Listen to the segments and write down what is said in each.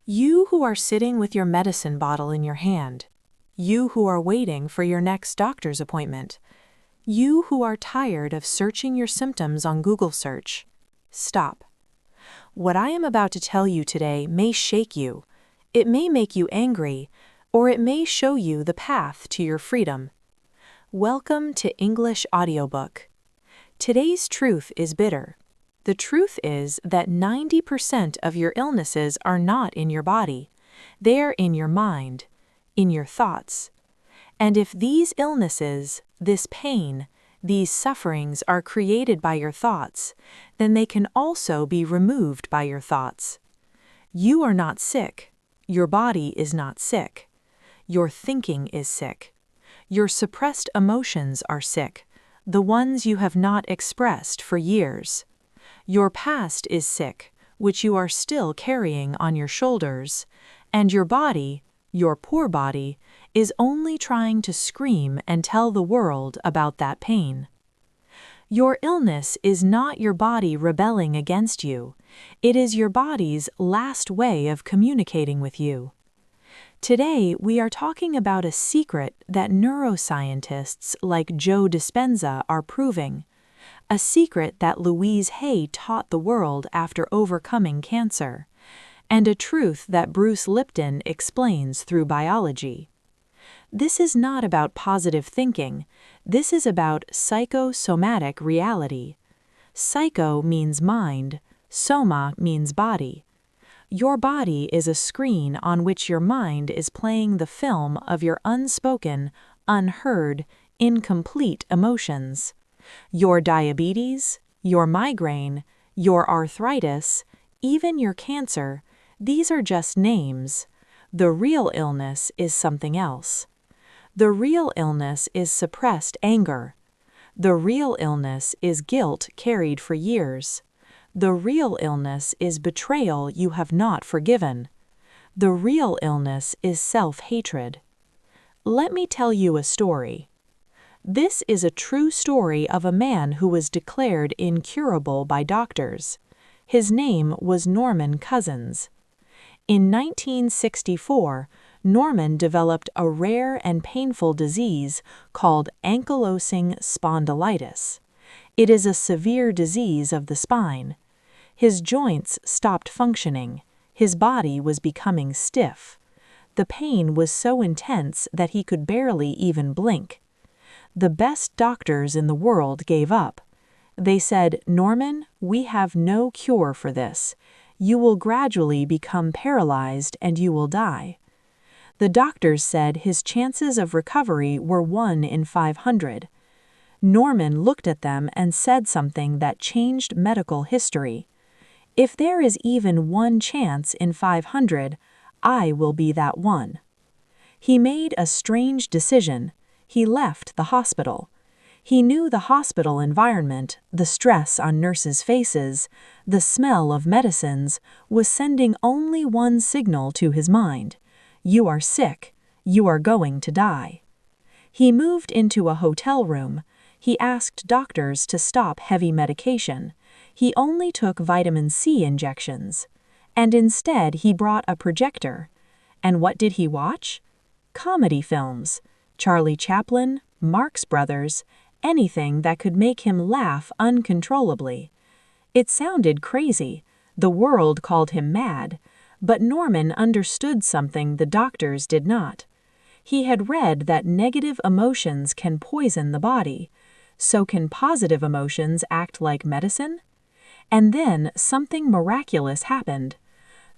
You who are sitting with your medicine bottle in your hand. You who are waiting for your next doctor's appointment. You who are tired of searching your symptoms on Google search. Stop. What I am about to tell you today may shake you. It may make you angry, or it may show you the path to your freedom. Welcome to English Audiobook. Today's truth is bitter. The truth is that 90% of your illnesses are not in your body. They're in your mind, in your thoughts. And if these illnesses, this pain, these sufferings are created by your thoughts, then they can also be removed by your thoughts. You are not sick. Your body is not sick. Your thinking is sick. Your suppressed emotions are sick, the ones you have not expressed for years. Your past is sick, which you are still carrying on your shoulders, and your body, your poor body, is only trying to scream and tell the world about that pain. Your illness is not your body rebelling against you. It is your body's last way of communicating with you. Today, we are talking about a secret that neuroscientists like Joe Dispenza are proving, a secret that Louise Hay taught the world after overcoming cancer, and a truth that Bruce Lipton explains through biology. This is not about positive thinking. This is about psychosomatic reality. Psycho means mind, soma means body. Your body is a screen on which your mind is playing the film of your unspoken, unheard, incomplete emotions. Your diabetes, your migraine, your arthritis, even your cancer, these are just names. The real illness is something else. The real illness is suppressed anger. The real illness is guilt carried for years. The real illness is betrayal you have not forgiven. The real illness is self-hatred. Let me tell you a story. This is a true story of a man who was declared incurable by doctors. His name was Norman Cousins. In 1964, Norman developed a rare and painful disease called ankylosing spondylitis. It is a severe disease of the spine. His joints stopped functioning. His body was becoming stiff. The pain was so intense that he could barely even blink. The best doctors in the world gave up. They said, "Norman, we have no cure for this. You will gradually become paralyzed and you will die." The doctors said his chances of recovery were 1 in 500. Norman looked at them and said something that changed medical history. "If there is even one chance in 500, I will be that one." He made a strange decision. He left the hospital. He knew the hospital environment, the stress on nurses' faces, the smell of medicines, was sending only one signal to his mind: you are sick, you are going to die. He moved into a hotel room. He asked doctors to stop heavy medication. He only took vitamin C injections. And instead he brought a projector. And what did he watch? Comedy films. Charlie Chaplin, Marx Brothers, anything that could make him laugh uncontrollably. It sounded crazy. The world called him mad. But Norman understood something the doctors did not. He had read that negative emotions can poison the body. So can positive emotions act like medicine? And then something miraculous happened.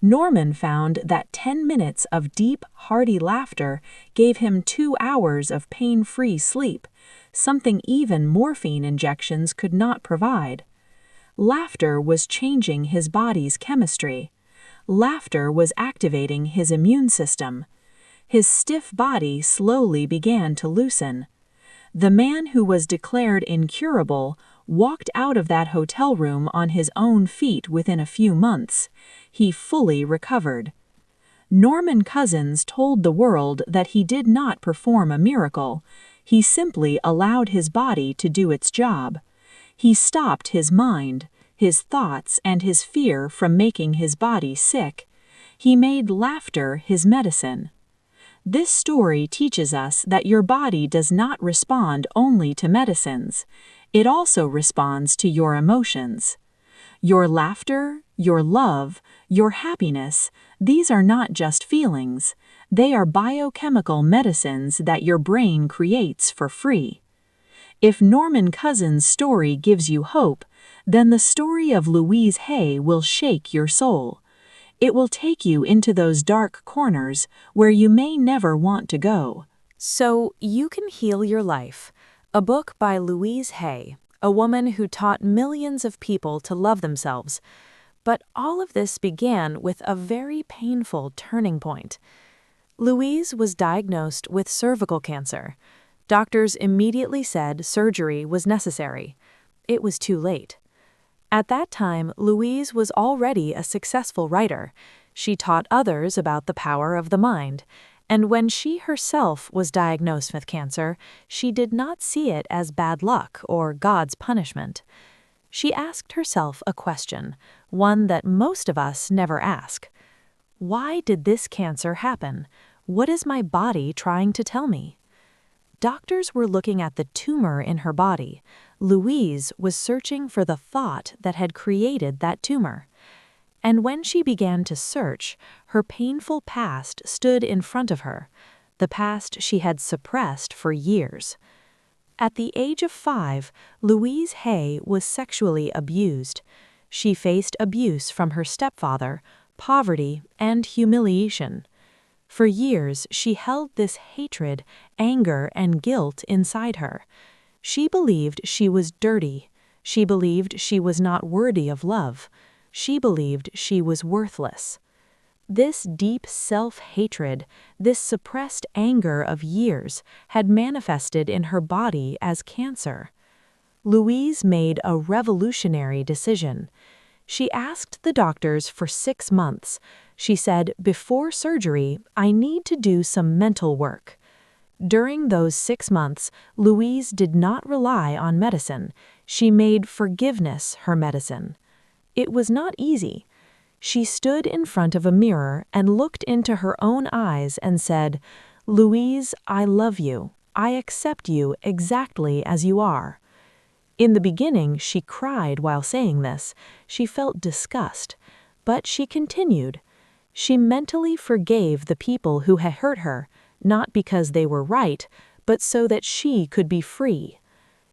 Norman found that 10 minutes of deep, hearty laughter gave him 2 hours of pain-free sleep, something even morphine injections could not provide. Laughter was changing his body's chemistry. Laughter was activating his immune system. His stiff body slowly began to loosen. The man who was declared incurable walked out of that hotel room on his own feet within a few months. He fully recovered. Norman Cousins told the world that he did not perform a miracle. He simply allowed his body to do its job. He stopped his mind, his thoughts, and his fear from making his body sick. He made laughter his medicine. This story teaches us that your body does not respond only to medicines. It also responds to your emotions. Your laughter, your love, your happiness, these are not just feelings. They are biochemical medicines that your brain creates for free. If Norman Cousins' story gives you hope, then the story of Louise Hay will shake your soul. It will take you into those dark corners where you may never want to go. So You Can Heal Your Life, a book by Louise Hay, a woman who taught millions of people to love themselves. But all of this began with a very painful turning point. Louise was diagnosed with cervical cancer. Doctors immediately said surgery was necessary. It was too late. At that time, Louise was already a successful writer. She taught others about the power of the mind. And when she herself was diagnosed with cancer, she did not see it as bad luck or God's punishment. She asked herself a question, one that most of us never ask. Why did this cancer happen? What is my body trying to tell me? Doctors were looking at the tumor in her body. Louise was searching for the thought that had created that tumor. And when she began to search, her painful past stood in front of her, the past she had suppressed for years. At the age of 5, Louise Hay was sexually abused. She faced abuse from her stepfather, poverty, and humiliation. For years, she held this hatred, anger, and guilt inside her. She believed she was dirty. She believed she was not worthy of love. She believed she was worthless. This deep self-hatred, this suppressed anger of years, had manifested in her body as cancer. Louise made a revolutionary decision. She asked the doctors for 6 months. She said, "Before surgery, I need to do some mental work." During those 6 months, Louise did not rely on medicine. She made forgiveness her medicine. It was not easy. She stood in front of a mirror and looked into her own eyes and said, "Louise, I love you. I accept you exactly as you are." In the beginning, she cried while saying this. She felt disgust. But she continued. She mentally forgave the people who had hurt her, not because they were right, but so that she could be free.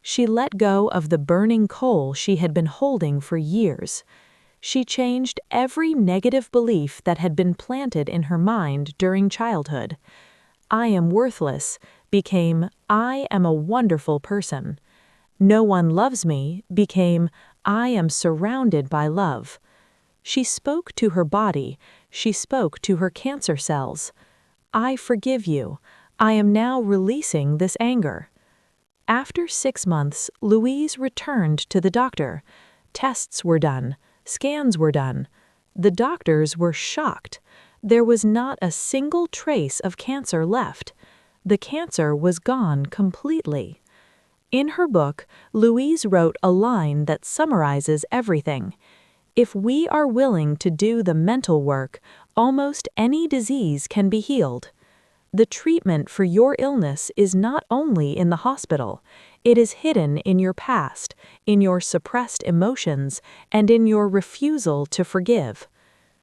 She let go of the burning coal she had been holding for years. She changed every negative belief that had been planted in her mind during childhood. "I am worthless" became "I am a wonderful person." "No one loves me" became "I am surrounded by love." She spoke to her body. She spoke to her cancer cells. "I forgive you. I am now releasing this anger." After 6 months, Louise returned to the doctor. Tests were done. Scans were done. The doctors were shocked. There was not a single trace of cancer left. The cancer was gone completely. In her book, Louise wrote a line that summarizes everything. If we are willing to do the mental work, almost any disease can be healed. The treatment for your illness is not only in the hospital. It is hidden in your past, in your suppressed emotions, and in your refusal to forgive.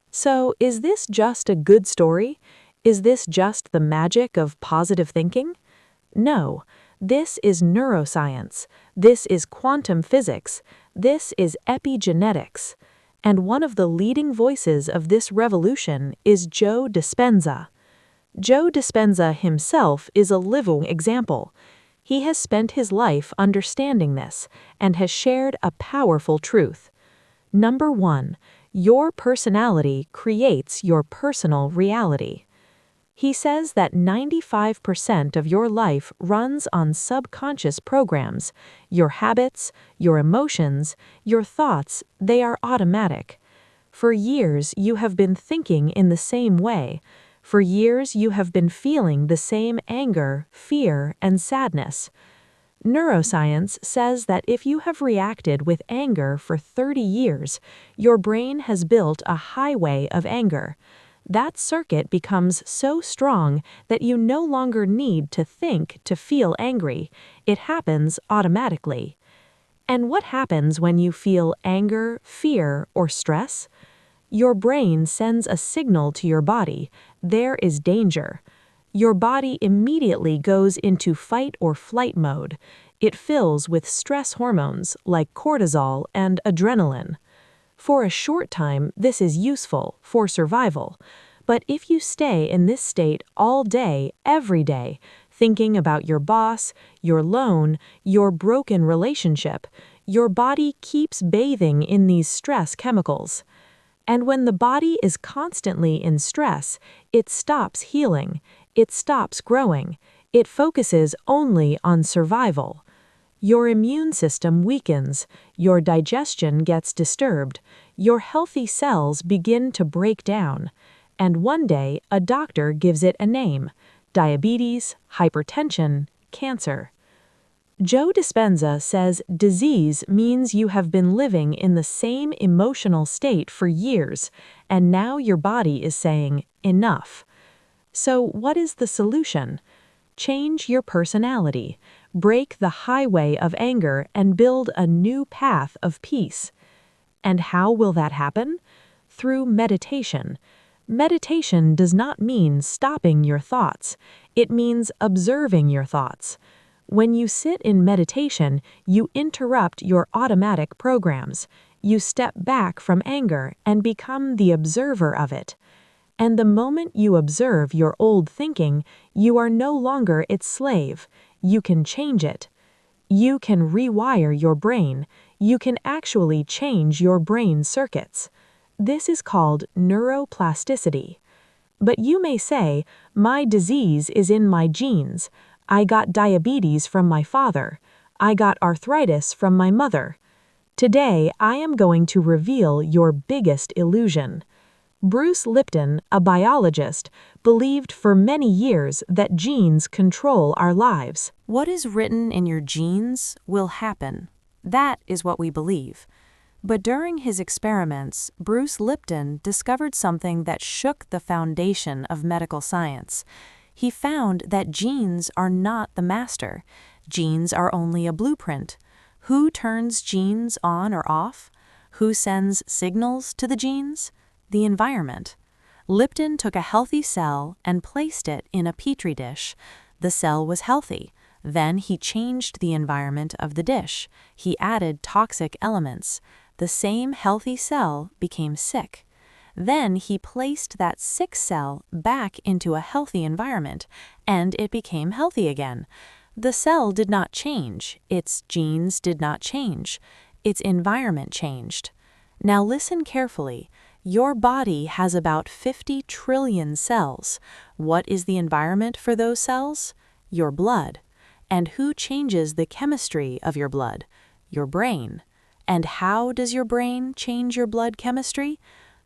So, is this just a good story? Is this just the magic of positive thinking? No. This is neuroscience. This is quantum physics. This is epigenetics. And one of the leading voices of this revolution is Joe Dispenza. Joe Dispenza himself is a living example. He has spent his life understanding this and has shared a powerful truth. Number 1, your personality creates your personal reality. He says that 95% of your life runs on subconscious programs. Your habits, your emotions, your thoughts, they are automatic. For years, you have been thinking in the same way. For years, you have been feeling the same anger, fear, and sadness. Neuroscience says that if you have reacted with anger for 30 years, your brain has built a highway of anger. That circuit becomes so strong that you no longer need to think to feel angry. It happens automatically. And what happens when you feel anger, fear, or stress? Your brain sends a signal to your body, there is danger. Your body immediately goes into fight or flight mode. It fills with stress hormones like cortisol and adrenaline. For a short time, this is useful for survival. But if you stay in this state all day, every day, thinking about your boss, your loan, your broken relationship, your body keeps bathing in these stress chemicals. And when the body is constantly in stress, it stops healing, it stops growing, it focuses only on survival. Your immune system weakens, your digestion gets disturbed, your healthy cells begin to break down, and one day a doctor gives it a name: diabetes, hypertension, cancer. Joe Dispenza says disease means you have been living in the same emotional state for years, and now your body is saying, enough. So what is the solution? Change your personality, break the highway of anger, and build a new path of peace. And how will that happen? Through meditation. Meditation does not mean stopping your thoughts. It means observing your thoughts. When you sit in meditation, you interrupt your automatic programs. You step back from anger and become the observer of it. And the moment you observe your old thinking, you are no longer its slave. You can change it. You can rewire your brain. You can actually change your brain circuits. This is called neuroplasticity. But you may say, my disease is in my genes. I got diabetes from my father. I got arthritis from my mother. Today, I am going to reveal your biggest illusion. Bruce Lipton, a biologist, believed for many years that genes control our lives. What is written in your genes will happen. That is what we believe. But during his experiments, Bruce Lipton discovered something that shook the foundation of medical science. He found that genes are not the master. Genes are only a blueprint. Who turns genes on or off? Who sends signals to the genes? The environment. Lipton took a healthy cell and placed it in a petri dish. The cell was healthy. Then he changed the environment of the dish. He added toxic elements. The same healthy cell became sick. Then he placed that sick cell back into a healthy environment, and it became healthy again. The cell did not change. Its genes did not change. Its environment changed. Now listen carefully. Your body has about 50 trillion cells. What is the environment for those cells? Your blood. And who changes the chemistry of your blood? Your brain. And how does your brain change your blood chemistry?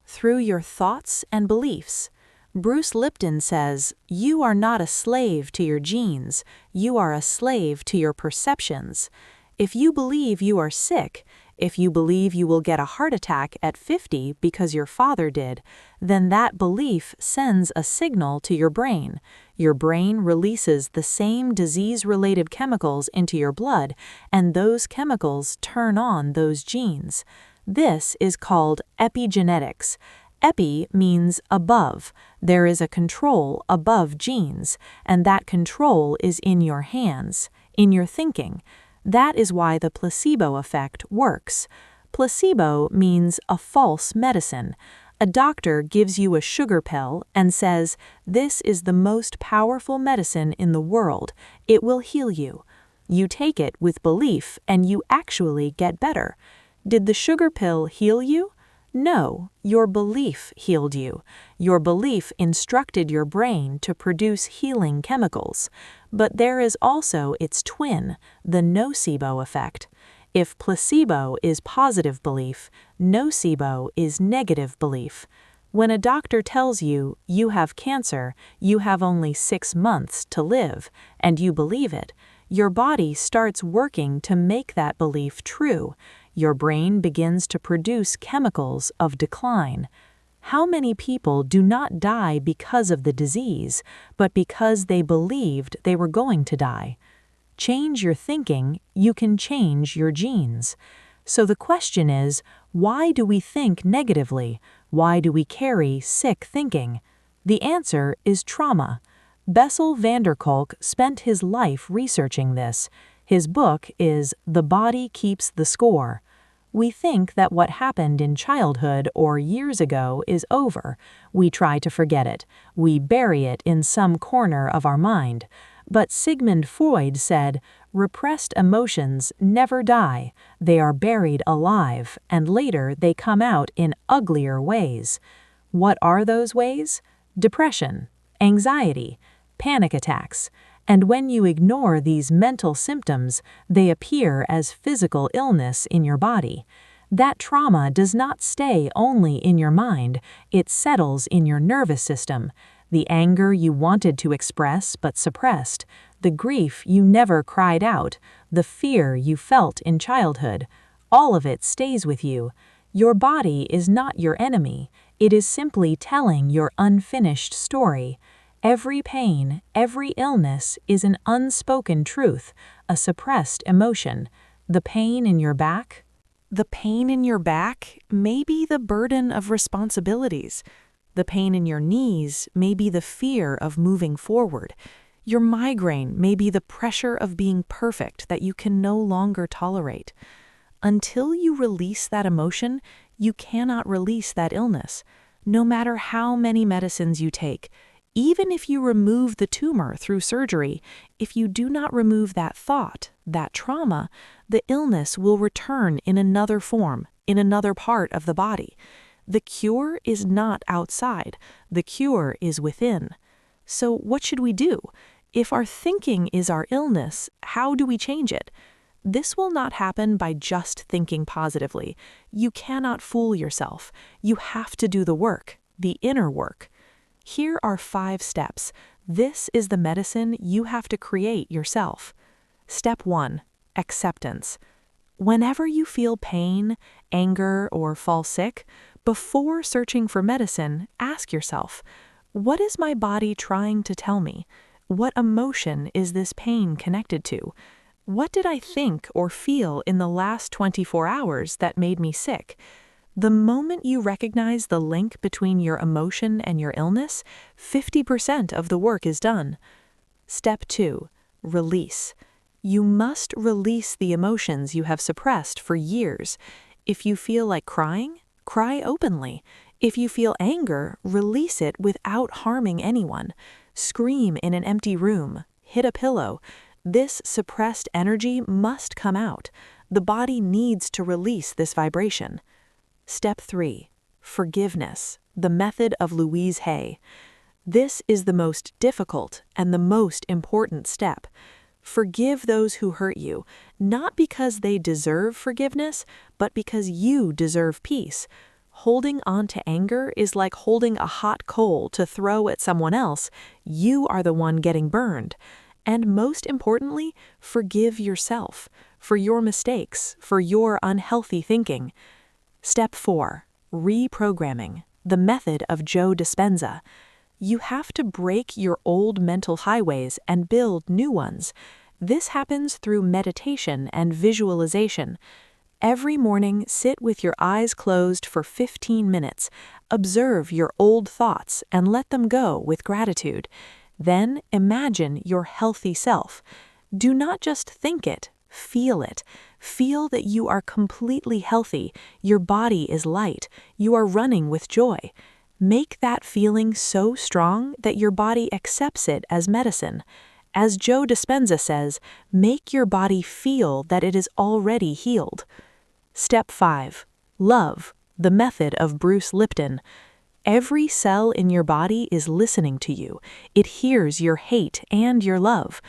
Through your thoughts and beliefs. Bruce Lipton says, you are not a slave to your genes, you are a slave to your perceptions. If you believe you are sick, if you believe you will get a heart attack at 50 because your father did, then that belief sends a signal to your brain. Your brain releases the same disease-related chemicals into your blood, and those chemicals turn on those genes. This is called epigenetics. Epi means above. There is a control above genes, and that control is in your hands, in your thinking. That is why the placebo effect works. Placebo means a false medicine. A doctor gives you a sugar pill and says, this is the most powerful medicine in the world. It will heal you. You take it with belief and you actually get better. Did the sugar pill heal you? No, your belief healed you. Your belief instructed your brain to produce healing chemicals. But there is also its twin, the nocebo effect. If placebo is positive belief, nocebo is negative belief. When a doctor tells you, you have cancer, you have only 6 months to live, and you believe it, your body starts working to make that belief true. Your brain begins to produce chemicals of decline. How many people do not die because of the disease, but because they believed they were going to die? Change your thinking, you can change your genes. So the question is, why do we think negatively? Why do we carry sick thinking? The answer is trauma. Bessel van der Kolk spent his life researching this. His book is The Body Keeps the Score. We think that what happened in childhood or years ago is over. We try to forget it. We bury it in some corner of our mind. But Sigmund Freud said, repressed emotions never die. They are buried alive, and later they come out in uglier ways. What are those ways? Depression, anxiety, panic attacks. And when you ignore these mental symptoms, they appear as physical illness in your body. That trauma does not stay only in your mind, it settles in your nervous system. The anger you wanted to express but suppressed, the grief you never cried out, the fear you felt in childhood, all of it stays with you. Your body is not your enemy, it is simply telling your unfinished story. Every pain, every illness is an unspoken truth, a suppressed emotion. The pain in your back? The pain in your back may be the burden of responsibilities. The pain in your knees may be the fear of moving forward. Your migraine may be the pressure of being perfect that you can no longer tolerate. Until you release that emotion, you cannot release that illness. No matter how many medicines you take, even if you remove the tumor through surgery, if you do not remove that thought, that trauma, the illness will return in another form, in another part of the body. The cure is not outside, the cure is within. So what should we do? If our thinking is our illness, how do we change it? This will not happen by just thinking positively. You cannot fool yourself. You have to do the work, the inner work. Here are 5 steps. This is the medicine you have to create yourself. Step 1. Acceptance. Whenever you feel pain, anger, or fall sick, before searching for medicine, ask yourself, what is my body trying to tell me? What emotion is this pain connected to? What did I think or feel in the last 24 hours that made me sick? The moment you recognize the link between your emotion and your illness, 50% of the work is done. Step 2. Release. You must release the emotions you have suppressed for years. If you feel like crying, cry openly. If you feel anger, release it without harming anyone. Scream in an empty room. Hit a pillow. This suppressed energy must come out. The body needs to release this vibration. Step 3. Forgiveness, the method of Louise Hay. This is the most difficult and the most important step. Forgive those who hurt you, not because they deserve forgiveness, but because you deserve peace. Holding on to anger is like holding a hot coal to throw at someone else. You are the one getting burned. And most importantly, forgive yourself for your mistakes, for your unhealthy thinking. Step 4. Reprogramming, the method of Joe Dispenza. You have to break your old mental highways and build new ones. This happens through meditation and visualization. Every morning, sit with your eyes closed for 15 minutes. Observe your old thoughts and let them go with gratitude. Then imagine your healthy self. Do not just think it, feel it. Feel that you are completely healthy, your body is light, you are running with joy. Make that feeling so strong that your body accepts it as medicine. As Joe Dispenza says, make your body feel that it is already healed. Step 5. Love, the method of Bruce Lipton. Every cell in your body is listening to you. It hears your hate and your love.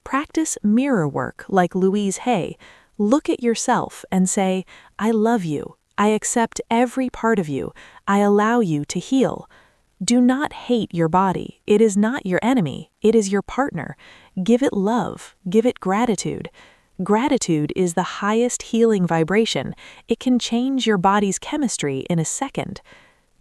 Practice mirror work like Louise Hay. Look at yourself and say, I love you. I accept every part of you. I allow you to heal. Do not hate your body. It is not your enemy. It is your partner. Give it love. Give it gratitude. Gratitude is the highest healing vibration. It can change your body's chemistry in a second.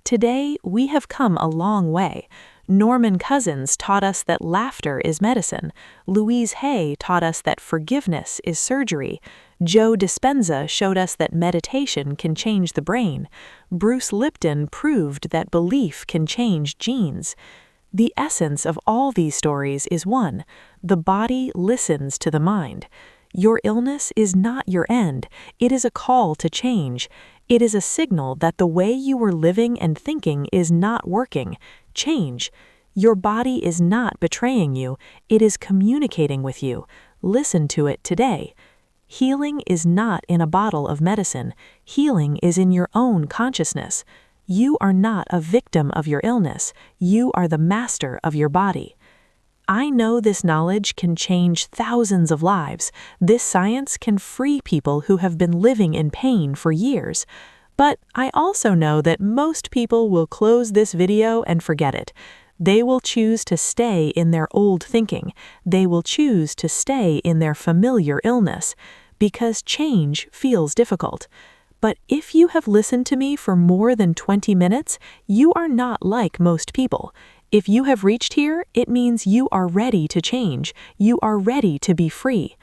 Today, we have come a long way. Norman Cousins taught us that laughter is medicine. Louise Hay taught us that forgiveness is surgery. Joe Dispenza showed us that meditation can change the brain. Bruce Lipton proved that belief can change genes. The essence of all these stories is one: the body listens to the mind. Your illness is not your end. It is a call to change. It is a signal that the way you were living and thinking is not working. Change. Your body is not betraying you. It is communicating with you. Listen to it today. Healing is not in a bottle of medicine. Healing is in your own consciousness. You are not a victim of your illness. You are the master of your body. I know this knowledge can change thousands of lives. This science can free people who have been living in pain for years. But I also know that most people will close this video and forget it. They will choose to stay in their old thinking. They will choose to stay in their familiar illness, because change feels difficult. But if you have listened to me for more than 20 minutes, you are not like most people. If you have reached here, it means you are ready to change. You are ready to be free.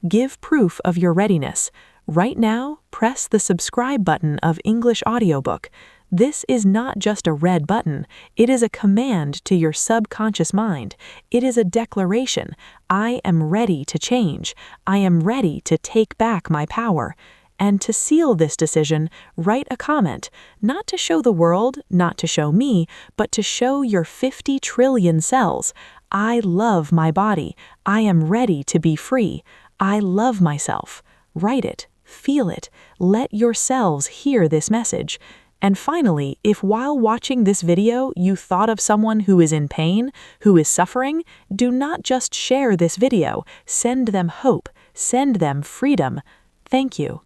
Give proof of your readiness. Right now, press the subscribe button of English Audiobook. This is not just a red button. It is a command to your subconscious mind. It is a declaration. I am ready to change. I am ready to take back my power. And to seal this decision, write a comment, not to show the world, not to show me, but to show your 50 trillion cells. I love my body. I am ready to be free. I love myself. Write it. Feel it. Let your cells hear this message. And finally, if while watching this video you thought of someone who is in pain, who is suffering, do not just share this video. Send them hope. Send them freedom. Thank you.